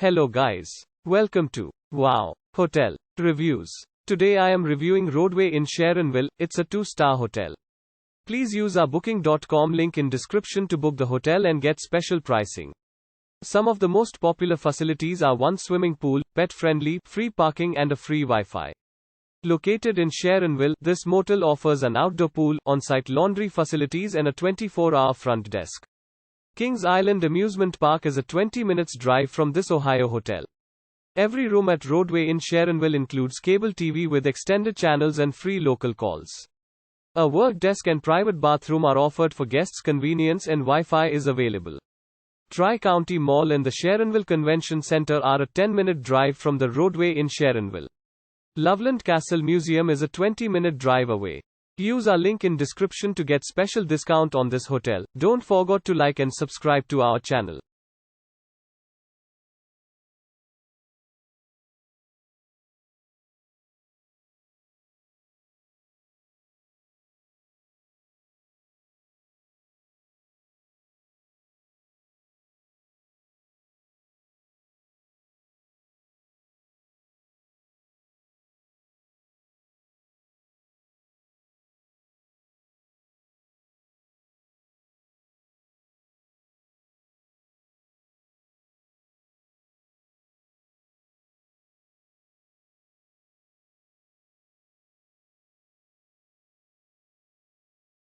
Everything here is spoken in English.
Hello guys. Welcome to Wow Hotel Reviews. Today I am reviewing Rodeway Inn Sharonville. It's a 2-star hotel. Please use our booking.com link in description to book the hotel and get special pricing. Some of the most popular facilities are one swimming pool, pet-friendly, free parking and a free Wi-Fi. Located in Sharonville, this motel offers an outdoor pool, on-site laundry facilities and a 24-hour front desk. Kings Island Amusement Park is a 20 minutes drive from this Ohio hotel. Every room at Rodeway Inn Sharonville includes cable TV with extended channels and free local calls. A work desk and private bathroom are offered for guests' convenience and Wi-Fi is available. Tri-County Mall and the Sharonville Convention Center are a 10-minute drive from the Rodeway Inn Sharonville. Loveland Castle Museum is a 20-minute drive away. Use our link in description to get special discount on this hotel. Don't forget to like and subscribe to our channel.